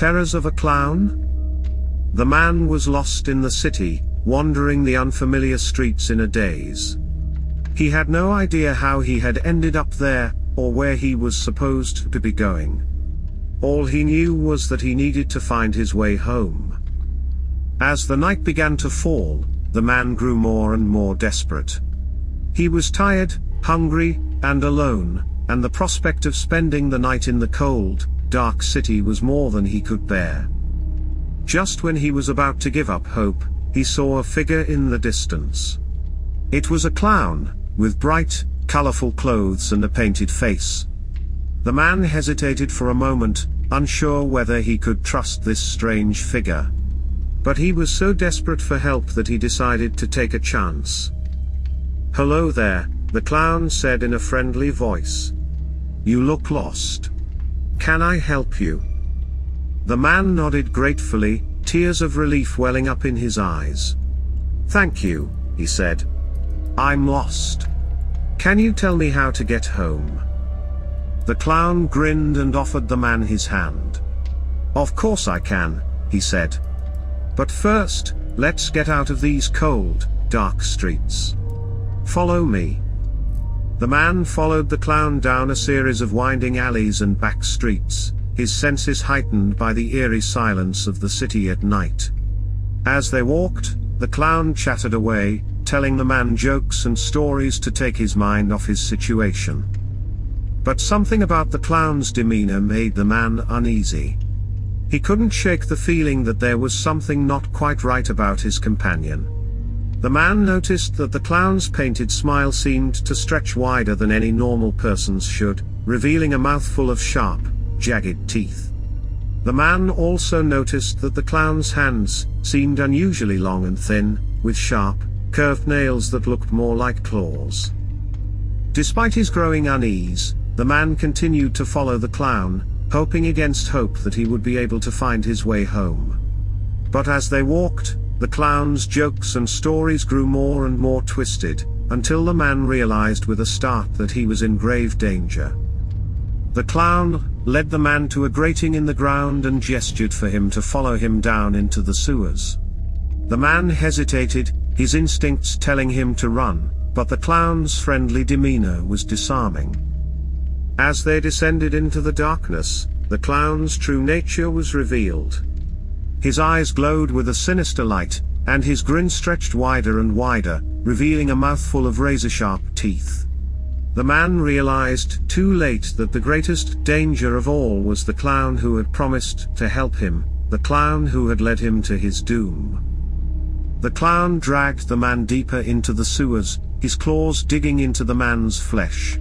terrors of a clown? The man was lost in the city, wandering the unfamiliar streets in a daze. He had no idea how he had ended up there, or where he was supposed to be going. All he knew was that he needed to find his way home. As the night began to fall, the man grew more and more desperate. He was tired, hungry, and alone, and the prospect of spending the night in the cold, dark city was more than he could bear. Just when he was about to give up hope, he saw a figure in the distance. It was a clown, with bright, colorful clothes and a painted face. The man hesitated for a moment, unsure whether he could trust this strange figure. But he was so desperate for help that he decided to take a chance. "Hello there," the clown said in a friendly voice. "You look lost. Can I help you?" The man nodded gratefully, tears of relief welling up in his eyes. "Thank you," he said. "I'm lost. Can you tell me how to get home?" The clown grinned and offered the man his hand. "Of course I can," he said. "But first, let's get out of these cold, dark streets. Follow me." The man followed the clown down a series of winding alleys and back streets, his senses heightened by the eerie silence of the city at night. As they walked, the clown chattered away, telling the man jokes and stories to take his mind off his situation. But something about the clown's demeanor made the man uneasy. He couldn't shake the feeling that there was something not quite right about his companion. The man noticed that the clown's painted smile seemed to stretch wider than any normal person's should, revealing a mouthful of sharp, jagged teeth. The man also noticed that the clown's hands seemed unusually long and thin, with sharp, curved nails that looked more like claws. Despite his growing unease, the man continued to follow the clown, hoping against hope that he would be able to find his way home. But as they walked, the clown's jokes and stories grew more and more twisted, until the man realized with a start that he was in grave danger. The clown led the man to a grating in the ground and gestured for him to follow him down into the sewers. The man hesitated, his instincts telling him to run, but the clown's friendly demeanor was disarming. As they descended into the darkness, the clown's true nature was revealed. His eyes glowed with a sinister light, and his grin stretched wider and wider, revealing a mouthful of razor-sharp teeth. The man realized too late that the greatest danger of all was the clown who had promised to help him, the clown who had led him to his doom. The clown dragged the man deeper into the sewers, his claws digging into the man's flesh.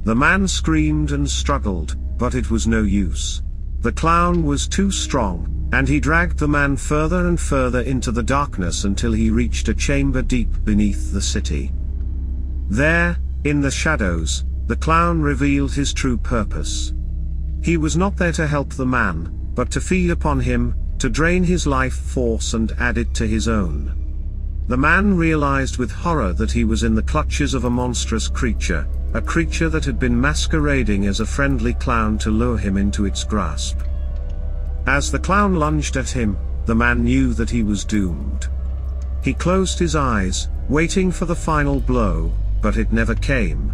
The man screamed and struggled, but it was no use. The clown was too strong, and he dragged the man further and further into the darkness until he reached a chamber deep beneath the city. There, in the shadows, the clown revealed his true purpose. He was not there to help the man, but to feed upon him, to drain his life force and add it to his own. The man realized with horror that he was in the clutches of a monstrous creature, a creature that had been masquerading as a friendly clown to lure him into its grasp. As the clown lunged at him, the man knew that he was doomed. He closed his eyes, waiting for the final blow, but it never came.